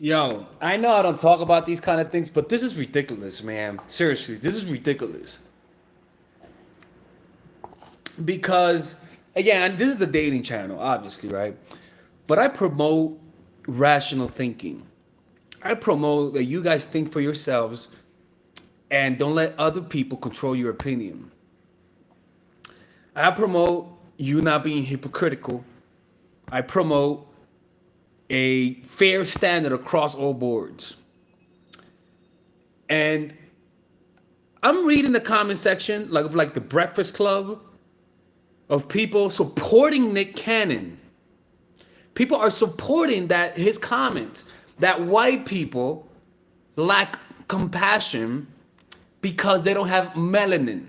Yo, I know I don't talk about these kind of things, but this is ridiculous, man. Seriously, this is ridiculous. Because, again, this is a dating channel, obviously, right? But I promote rational thinking. I promote that you guys think for yourselves and don't let other people control your opinion. I promote you not being hypocritical. I promote a fair standard across all boards. And I'm reading the comment section like the Breakfast Club of people supporting Nick Cannon. People are supporting that his comments that white people lack compassion because they don't have melanin.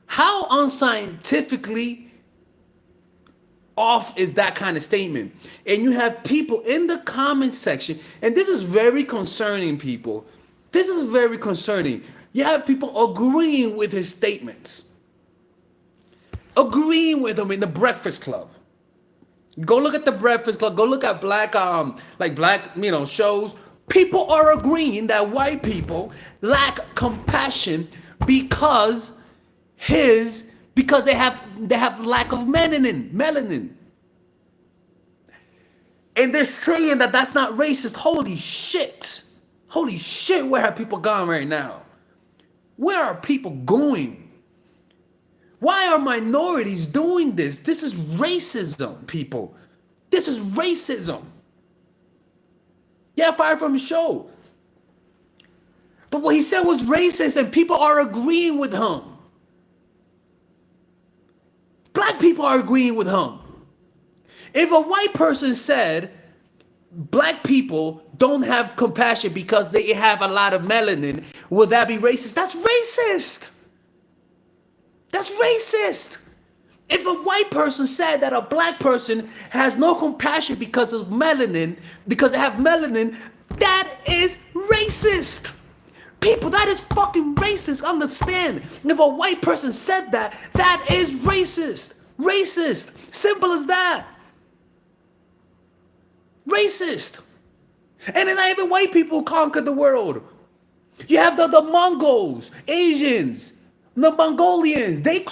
How unscientifically off is that kind of statement? And you have people in the comment section, and this is very concerning, people. This is very concerning. You have people agreeing with his statements, agreeing with him in the Breakfast Club. Go look at the Breakfast Club. Go look at black, shows. People are agreeing that white people lack compassion because they have lack of melanin. And they're saying that that's not racist. Holy shit. Holy shit, where have people gone right now? Where are people going? Why are minorities doing this? This is racism, people. This is racism. Yeah, fired from his show. But what he said was racist, and people are agreeing with him. Black people are agreeing with him. If a white person said black people don't have compassion because they have a lot of melanin, would that be racist? That's racist. That's racist. If a white person said that a black person has no compassion because of melanin, because they have melanin, that is racist. People, that is fucking racist. Understand? If a white person said that, that is racist. Racist. Simple as that. Racist. And then not even white people conquered the world. You have the Mongols, Asians, the Mongolians. They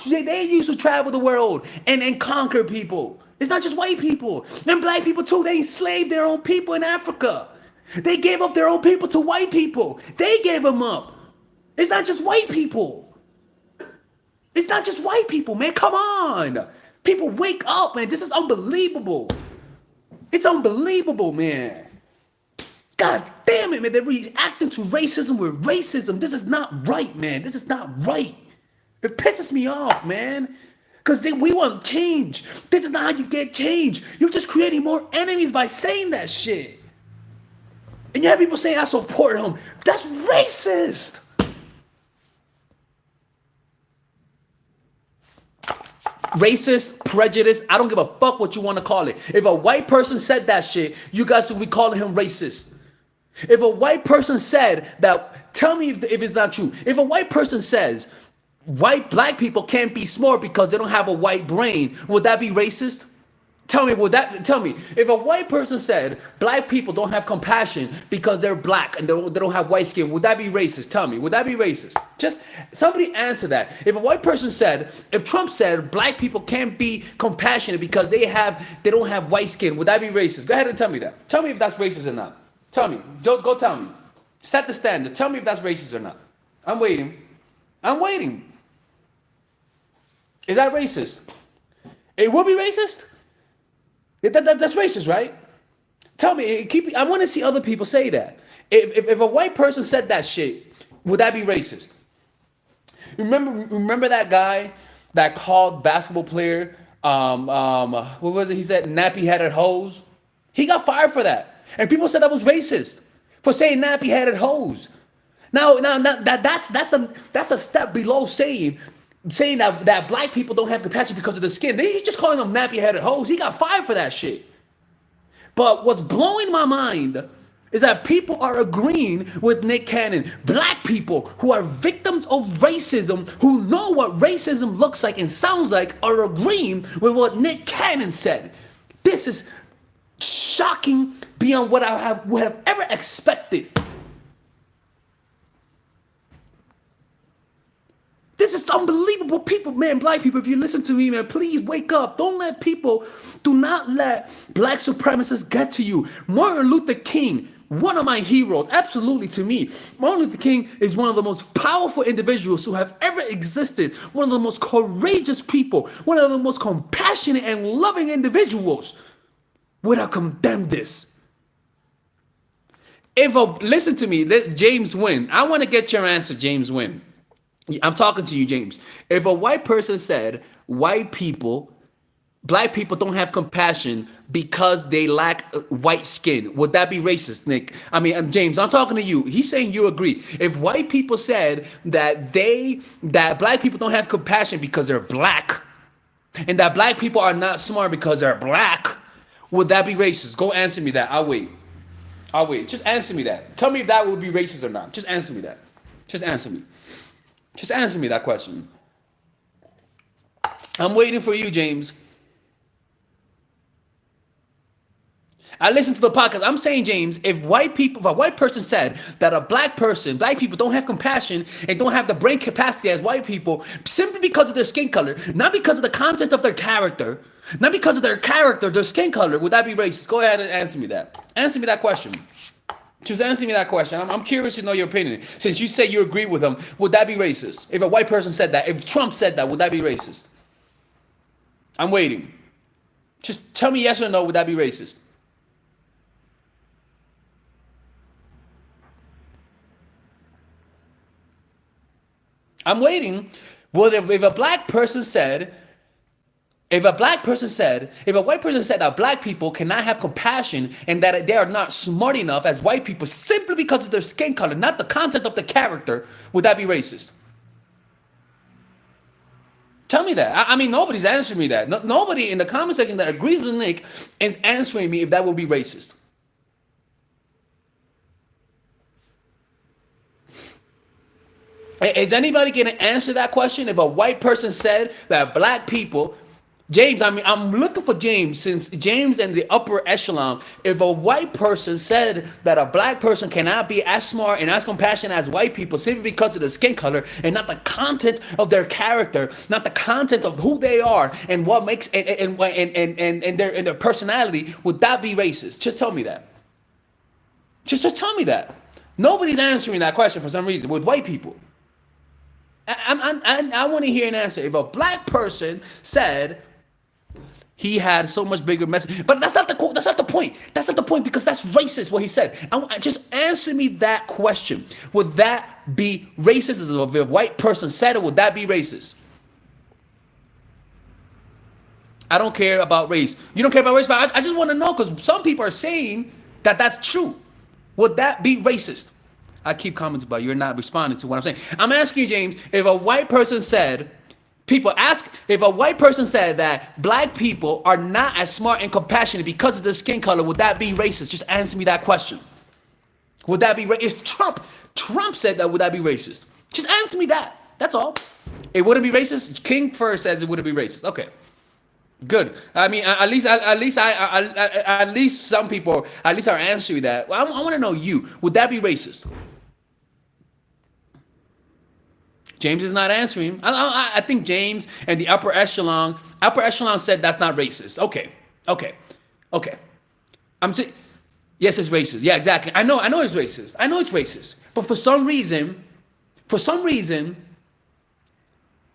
used to travel the world and conquer people. It's not just white people. And black people too. They enslaved their own people in Africa. They gave up their own people to white people. They gave them up. It's not just white people. It's not just white people, man. Come on. People, wake up, man. This is unbelievable. It's unbelievable, man. God damn it, man. They're reacting to racism with racism. This is not right, man. This is not right. It pisses me off, man. Because we want change. This is not how you get change. You're just creating more enemies by saying that shit. And you have people saying, I support him. That's racist. Racist, prejudice, I don't give a fuck what you want to call it. If a white person said that shit, you guys would be calling him racist. If a white person said that, tell me if it's not true. If a white person says black people can't be smart because they don't have a white brain, would that be racist? Tell me, if a white person said black people don't have compassion because they're black and they don't have white skin, would that be racist? Tell me, would that be racist? Just somebody answer that. If a white person said, if Trump said black people can't be compassionate because they don't have white skin, would that be racist? Go ahead and tell me that. Tell me if that's racist or not. Tell me. Go tell me. Set the standard. Tell me if that's racist or not. I'm waiting. Is that racist? It will be racist? That's racist, right? Tell me. I want to see other people say that. If a white person said that shit, would that be racist? Remember that guy that called basketball player, what was it? He said nappy-headed hoes. He got fired for that, and people said that was racist for saying nappy-headed hoes. Now that's a step below saying that black people don't have compassion because of the skin. He's just calling them nappy-headed hoes. He got fired for that shit. But what's blowing my mind is that people are agreeing with Nick Cannon. Black people who are victims of racism, who know what racism looks like and sounds like, are agreeing with what Nick Cannon said. This is shocking beyond what I would have ever expected. This is unbelievable. People, man, black people, if you listen to me, man, please wake up. Do not let black supremacists get to you. Martin Luther King, one of my heroes, absolutely to me. Martin Luther King is one of the most powerful individuals who have ever existed. One of the most courageous people. One of the most compassionate and loving individuals. Would I condemn this? Listen to me, James Wynn. I want to get your answer, James Wynn. I'm talking to you, James. If a white person said black people don't have compassion because they lack white skin, would that be racist, Nick? I mean, James, I'm talking to you. He's saying you agree. If white people said that black people don't have compassion because they're black, and that black people are not smart because they're black, would that be racist? Go answer me that. I'll wait. Just answer me that. Tell me if that would be racist or not. Just answer me that. Just answer me that question. I'm waiting for you, James. I listened to the podcast. I'm saying, James, if a white person said that black people don't have compassion and don't have the brain capacity as white people simply because of their skin color, not because of the content of their character, their skin color, would that be racist? Go ahead and answer me that. Answer me that question. Just answer me that question. I'm curious to know your opinion. Since you say you agree with him, would that be racist? If a white person said that, if Trump said that, would that be racist? I'm waiting. Just tell me yes or no, would that be racist? I'm waiting. Well, if a white person said that black people cannot have compassion and that they are not smart enough as white people simply because of their skin color, not the content of the character, would that be racist? Tell me that. I mean, nobody's answering me that. Nobody in the comment section that agrees with Nick is answering me if that would be racist. Is anybody going to answer that question? If a white person said that black people, James, I mean, I'm looking for James, since James and the upper echelon, if a white person said that a black person cannot be as smart and as compassionate as white people simply because of the skin color and not the content of their character, not the content of who they are and what makes and their personality, would that be racist? Just tell me that. Just tell me that. Nobody's answering that question for some reason with white people. I want to hear an answer. If a black person said he had so much bigger message, but that's not the point. That's not the point because that's racist what he said. Just answer me that question. Would that be racist? If a white person said it, would that be racist? I don't care about race. You don't care about race, but I just want to know because some people are saying that that's true. Would that be racist? I keep commenting, but you're not responding to what I'm saying. I'm asking you, James, if a white person said that black people are not as smart and compassionate because of their skin color, would that be racist? Just answer me that question. Would that be racist? If Trump said that, would that be racist? Just answer me that. That's all. It wouldn't be racist? King first says it wouldn't be racist. Okay. Good. I mean, at least some people are answering that. I want to know you. Would that be racist? James is not answering. I think James and the upper echelon said that's not racist. Okay. Yes, it's racist. Yeah, exactly. I know it's racist. But for some reason,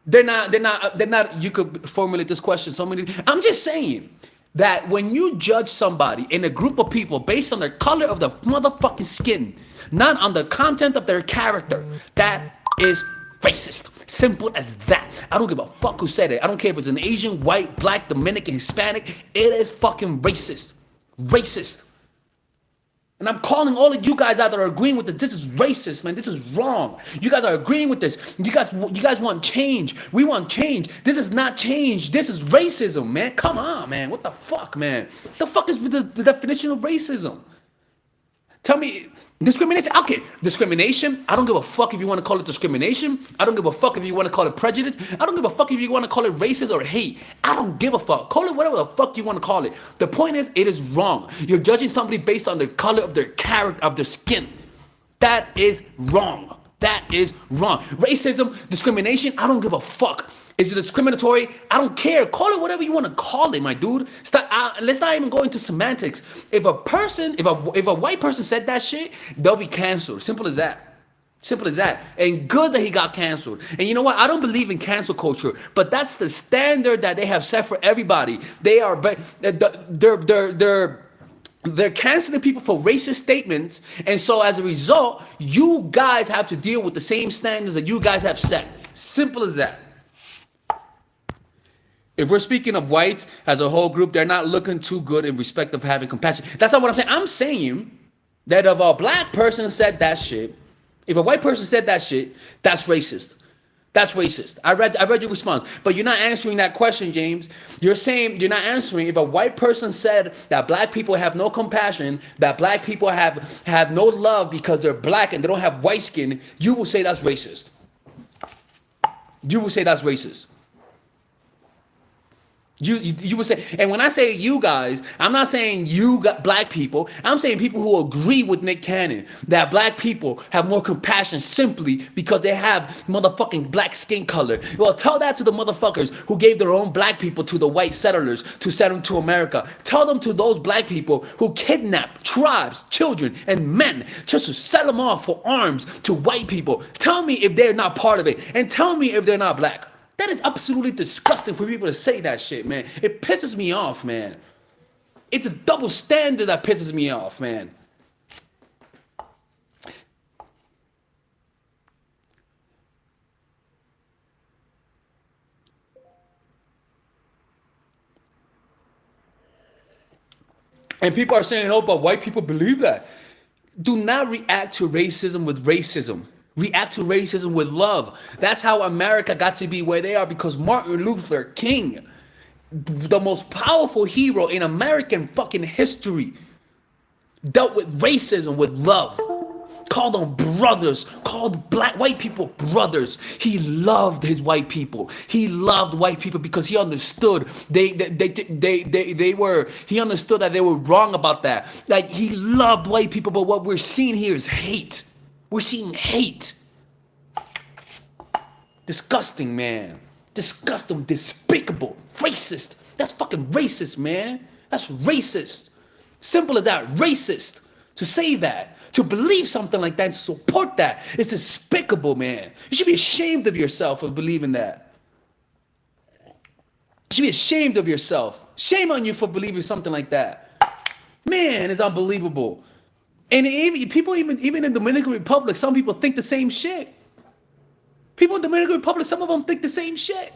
they're not. You could formulate this question so many. I'm just saying that when you judge somebody in a group of people based on their color of the motherfucking skin, not on the content of their character, that is racist. Simple as that. I don't give a fuck who said it. I don't care if it's an Asian, white, black, Dominican, Hispanic. It is fucking racist. Racist. And I'm calling all of you guys out that are agreeing with this. This is racist, man. This is wrong. You guys are agreeing with this. You guys want change. We want change. This is not change. This is racism, man. Come on, man. What the fuck, man? The fuck is the definition of racism? Tell me, Discrimination, okay. Discrimination, I don't give a fuck if you want to call it discrimination. I don't give a fuck if you want to call it prejudice. I don't give a fuck if you want to call it racist or hate. I don't give a fuck. Call it whatever the fuck you want to call it. The point is, it is wrong. You're judging somebody based on the color of their character, of their skin. That is wrong. That is wrong. Racism, discrimination, I don't give a fuck. Is it discriminatory? I don't care. Call it whatever you want to call it, my dude. Let's not even go into semantics. If a white person said that shit, they'll be canceled. Simple as that. Simple as that. And good that he got canceled. And you know what? I don't believe in cancel culture, but that's the standard that they have set for everybody. They are, but they're canceling people for racist statements, and so as a result, you guys have to deal with the same standards that you guys have set. Simple as that. If we're speaking of whites as a whole group, they're not looking too good in respect of having compassion. That's not what I'm saying. I'm saying that if a black person said that shit, if a white person said that shit, that's racist. That's racist. I read your response, but you're not answering that question, James. You're saying you're not answering. If a white person said that black people have no compassion, that black people have no love because they're black and they don't have white skin, you will say that's racist. You will say that's racist. You would say, and when I say you guys, I'm not saying you got black people. I'm saying people who agree with Nick Cannon that black people have more compassion simply because they have motherfucking black skin color. Well, tell that to the motherfuckers who gave their own black people to the white settlers to send them to America. Tell them to those black people who kidnap tribes, children, and men just to sell them off for arms to white people. Tell me if they're not part of it, and tell me if they're not black. That is absolutely disgusting for people to say that shit, man. It pisses me off, man. It's a double standard that pisses me off, man. And people are saying, oh, but white people believe that. Do not react to racism with racism. React to racism with love. That's how America got to be where they are, because Martin Luther King, the most powerful hero in American fucking history, dealt with racism with love. Called them brothers, called white people brothers. He loved his white people. He loved white people because he understood he understood that they were wrong about that. Like, he loved white people, but what we're seeing here is hate. We're seeing hate. Disgusting, man. Disgusting, despicable, racist. That's fucking racist, man. That's racist. Simple as that, racist. To say that, to believe something like that, and to support that, it's despicable, man. You should be ashamed of yourself for believing that. You should be ashamed of yourself. Shame on you for believing something like that. Man, it's unbelievable. And even in Dominican Republic, some people think the same shit. People in Dominican Republic, some of them think the same shit.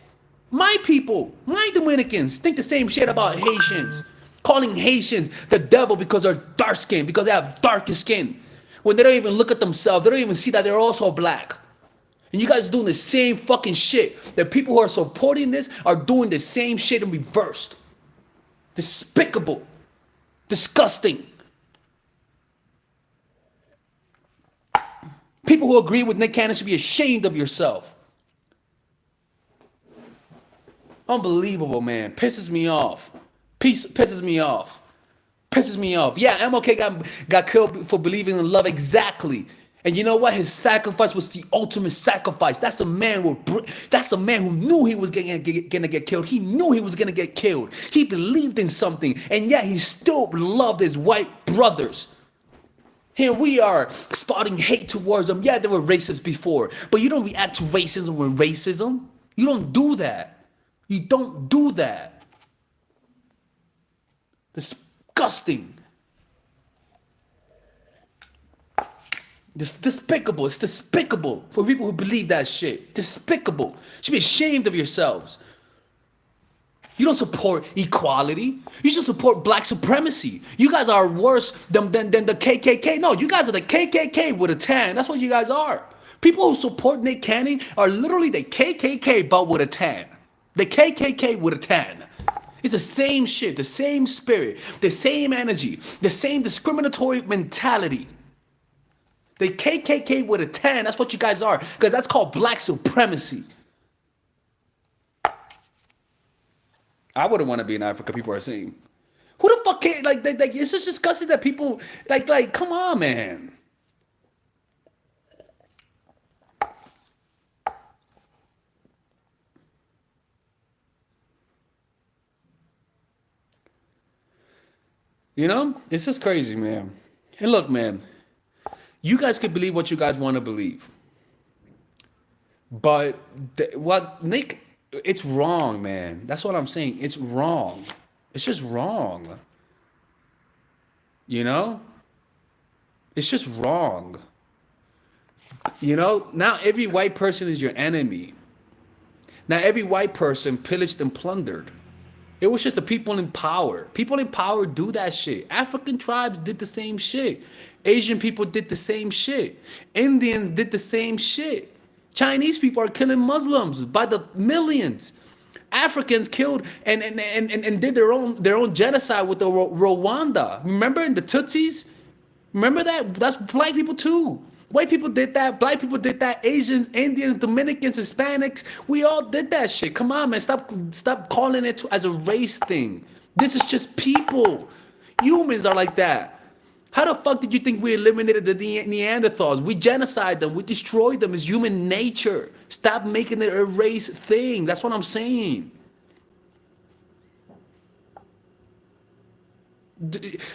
My people, my Dominicans think the same shit about Haitians. Calling Haitians the devil because they're dark skinned, because they have darker skin. When they don't even look at themselves, they don't even see that they're also black. And you guys are doing the same fucking shit. The people who are supporting this are doing the same shit in reversed. Despicable. Disgusting. People who agree with Nick Cannon should be ashamed of yourself. Unbelievable, man. Pisses me off. Pisses me off. Pisses me off. Yeah, MLK got killed for believing in love, exactly. And you know what? His sacrifice was the ultimate sacrifice. That's a man who knew he was gonna get killed. He knew he was gonna get killed. He believed in something, and yet he still loved his white brothers. Here we are spotting hate towards them. Yeah, they were racist before, but you don't react to racism with racism. You don't do that. You don't do that. Disgusting. It's despicable. It's despicable for people who believe that shit. Despicable. You should be ashamed of yourselves. You don't support equality. You should support black supremacy. You guys are worse than the KKK. No, you guys are the KKK with a tan. That's what you guys are. People who support Nick Cannon are literally the KKK but with a tan. The KKK with a tan. It's the same shit, the same spirit, the same energy, the same discriminatory mentality. The KKK with a 10, that's what you guys are. Because that's called black supremacy. I wouldn't want to be in Africa, people are saying. Who the fuck cares? Like it's just disgusting that people, come on, man. You know? It's just crazy, man. And look, man, you guys can believe what you guys want to believe. But what Nick, it's wrong, man. That's what I'm saying. It's wrong. It's just wrong. You know? It's just wrong. You know? Now every white person is your enemy. Now every white person pillaged and plundered. It was just the people in power. People in power do that shit. African tribes did the same shit. Asian people did the same shit. Indians did the same shit. Chinese people are killing Muslims by the millions. Africans killed and did their own genocide with the Rwanda. Remember in the Tutsis? Remember that? That's black people too. White people did that. Black people did that. Asians, Indians, Dominicans, Hispanics. We all did that shit. Come on, man. Stop calling it as a race thing. This is just people. Humans are like that. How the fuck did you think we eliminated the Neanderthals? We genocide them. We destroyed them. It's human nature. Stop making it a race thing. That's what I'm saying.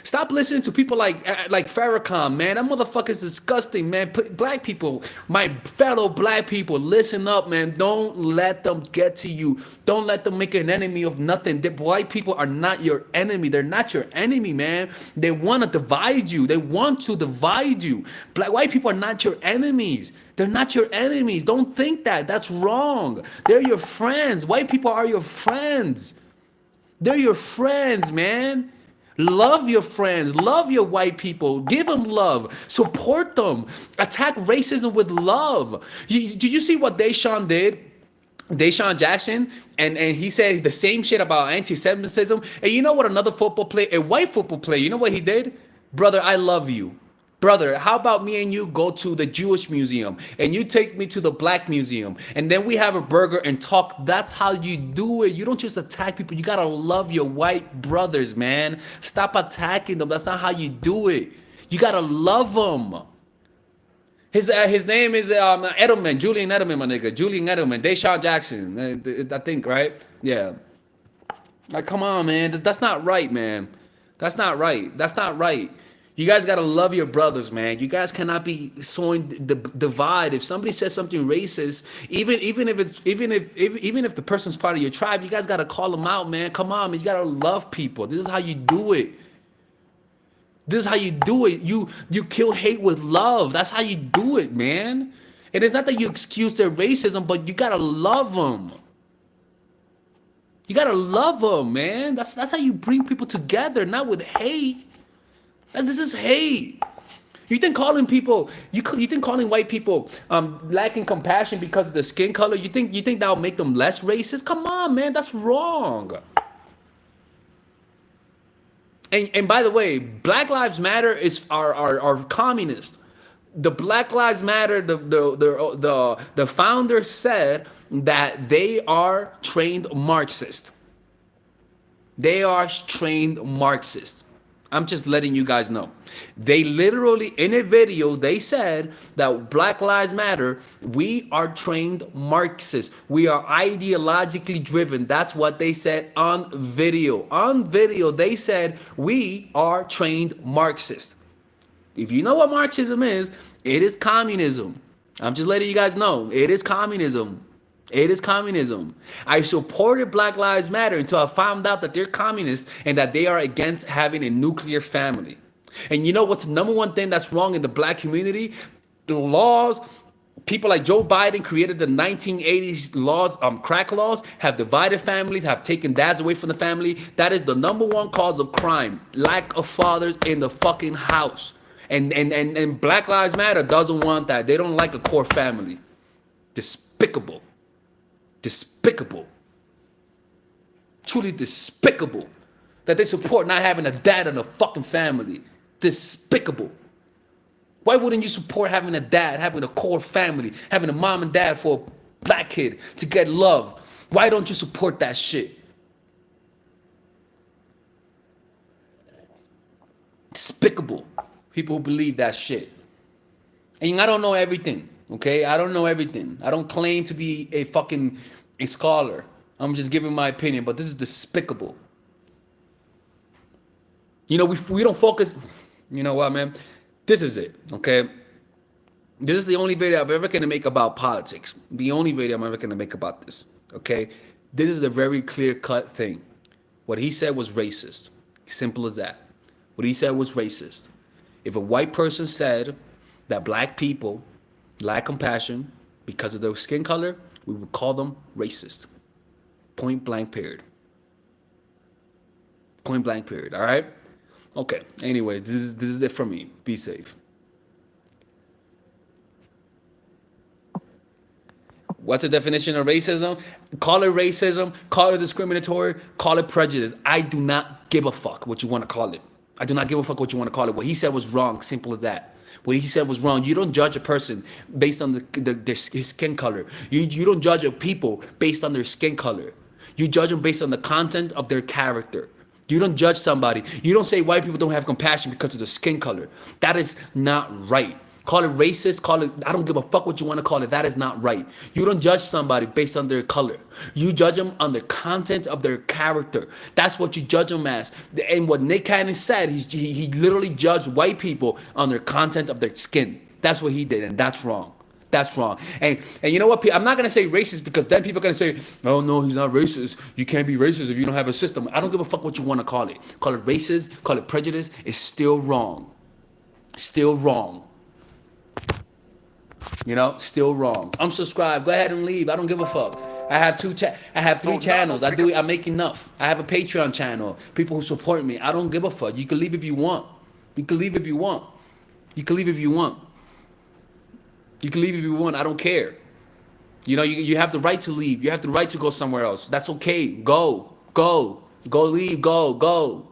Stop listening to people like Farrakhan, man. That motherfucker's disgusting, man. Black people, my fellow black people, listen up, man. Don't let them get to you. Don't let them make an enemy of nothing. The white people are not your enemy. They're not your enemy, man. They want to divide you. They want to divide you. White people are not your enemies. They're not your enemies. Don't think that. That's wrong. They're your friends. White people are your friends. They're your friends, man. Love your friends. Love your white people. Give them love. Support them. Attack racism with love. Did you see what Deshaun did? Deshaun Jackson, and he said the same shit about anti-Semitism. And you know what another football player, a white football player, you know what he did? Brother, I love you. Brother, how about me and you go to the Jewish museum and you take me to the black museum and then we have a burger and talk? That's how you do it. You don't just attack people. You gotta love your white brothers, man. Stop attacking them. That's not how you do it. You gotta love them. His name is Edelman, Julian Edelman, my nigga. Julian Edelman, Deshaun Jackson, I think, right? Yeah. Like, come on, man. That's not right, man. That's not right. That's not right. You guys gotta love your brothers, man. You guys cannot be sowing the divide. If somebody says something racist, even if the person's part of your tribe, you guys gotta call them out, man. Come on, man. You gotta love people. This is how you do it. This is how you do it. You kill hate with love. That's how you do it, man. And it's not that you excuse their racism, but you gotta love them. You gotta love them, man. That's how you bring people together, not with hate. This is hate. You think calling people, you think calling white people lacking compassion because of the skin color, you think that'll make them less racist? Come on, man, that's wrong. And by the way, Black Lives Matter are communist. The Black Lives Matter, the founder said that they are trained Marxist. They are trained Marxist. I'm just letting you guys know. They literally, in a video, they said that Black Lives Matter, we are trained Marxists. We are ideologically driven. That's what they said on video. On video, they said we are trained Marxists. If you know what Marxism is, it is communism. I'm just letting you guys know. It is communism. It is communism. I supported Black Lives Matter until I found out that they're communists and that they are against having a nuclear family. And you know what's the number one thing that's wrong in the black community? The laws, people like Joe Biden created the 1980s laws, crack laws, have divided families, have taken dads away from the family. That is the number one cause of crime. Lack of fathers in the fucking house. And Black Lives Matter doesn't want that. They don't like a core family. Despicable. Despicable. Truly despicable. That they support not having a dad in a fucking family. Despicable. Why wouldn't you support having a dad, having a core family, having a mom and dad for a black kid to get love? Why don't you support that shit? Despicable people who believe that shit. And I don't know everything, okay? I don't know everything. I don't claim to be a scholar. I'm just giving my opinion, but this is despicable. You know, we don't focus. You know what, man? This is it, okay? This is the only video I'm ever gonna make about politics. The only video I'm ever gonna make about this, okay? This is a very clear-cut thing. What he said was racist. Simple as that. What he said was racist. If a white person said that black people lack compassion because of their skin color, we would call them racist. Point blank period. Point blank period, all right? Okay, anyways, this is it for me. Be safe. What's the definition of racism? Call it racism, call it discriminatory, call it prejudice. I do not give a fuck what you want to call it. I do not give a fuck what you want to call it. What he said was wrong, simple as that. What he said was wrong. You don't judge a person based on his skin color. You don't judge a people based on their skin color. You judge them based on the content of their character. You don't judge somebody. You don't say white people don't have compassion because of the skin color. That is not right. Call it racist, call it, I don't give a fuck what you want to call it. That is not right. You don't judge somebody based on their color. You judge them on the content of their character. That's what you judge them as. And what Nick Cannon said, he literally judged white people on their content of their skin. That's what he did, and that's wrong. That's wrong. And you know what? I'm not going to say racist because then people are going to say, oh, no, he's not racist. You can't be racist if you don't have a system. I don't give a fuck what you want to call it. Call it racist, call it prejudice. It's still wrong. Still wrong. You know, still wrong. I'm subscribed. Go ahead and leave. I don't give a fuck. I have three channels. I make enough. I have a Patreon channel. People who support me. I don't give a fuck. You can leave if you want. You can leave if you want. You can leave if you want. You can leave if you want. I don't care. You know, you have the right to leave. You have the right to go somewhere else. That's okay. Go. Leave. Go.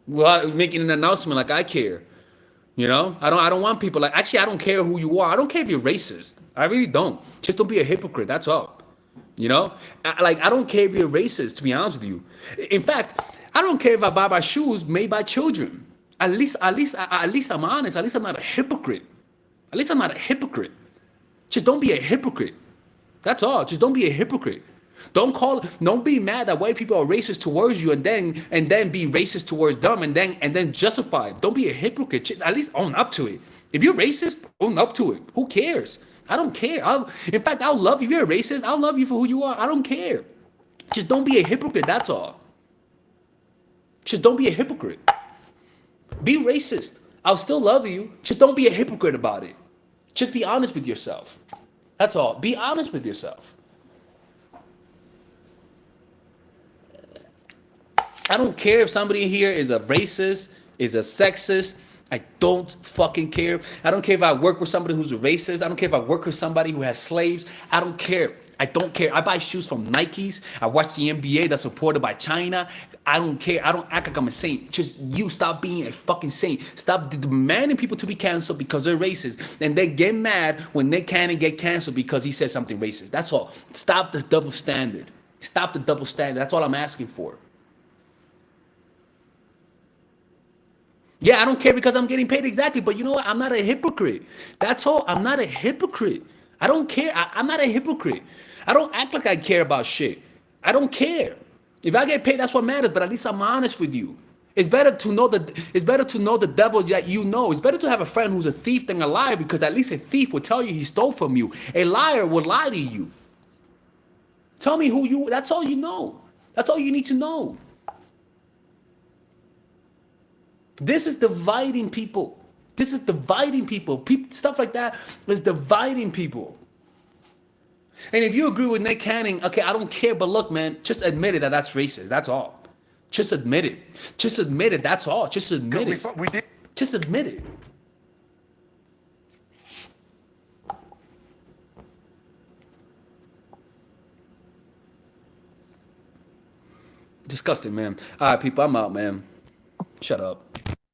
Well, making an announcement like I care. You know, I don't want people like, actually, I don't care who you are. I don't care if you're racist. I really don't. Just don't be a hypocrite. That's all. You know, I don't care if you're racist, to be honest with you. In fact, I don't care if I buy my shoes made by children. At least I'm honest. At least I'm not a hypocrite. At least I'm not a hypocrite. Just don't be a hypocrite. That's all. Just don't be a hypocrite. Don't be mad that white people are racist towards you and then be racist towards them and then justify it. Don't be a hypocrite. Just at least own up to it. If you're racist, own up to it. Who cares? I don't care. In fact, I'll love you. If you're a racist, I'll love you for who you are. I don't care. Just don't be a hypocrite. That's all. Just don't be a hypocrite. Be racist. I'll still love you. Just don't be a hypocrite about it. Just be honest with yourself. That's all. Be honest with yourself. I don't care if somebody here is a racist, is a sexist. I don't fucking care. I don't care if I work with somebody who's a racist. I don't care if I work with somebody who has slaves. I don't care. I don't care. I buy shoes from Nikes. I watch the NBA that's supported by China. I don't care. I don't act like I'm a saint. Just you stop being a fucking saint. Stop demanding people to be canceled because they're racist. And they get mad when Nick Cannon get canceled because he said something racist. That's all. Stop this double standard. Stop the double standard. That's all I'm asking for. Yeah, I don't care because I'm getting paid exactly. But you know what? I'm not a hypocrite. That's all. I'm not a hypocrite. I don't care. I'm not a hypocrite. I don't act like I care about shit. I don't care. If I get paid, that's what matters. But at least I'm honest with you. It's better to know the devil that you know. It's better to have a friend who's a thief than a liar because at least a thief will tell you he stole from you. A liar will lie to you. Tell me who you. That's all you know. That's all you need to know. This is dividing people. This is dividing people. Stuff like that is dividing people. And if you agree with Nick Cannon, okay, I don't care, but look, man, just admit it that that's racist. That's all. Just admit it. Just admit it. That's all. Just admit it. We did. Just admit it. Disgusting, man. All right, people, I'm out, man. Shut up.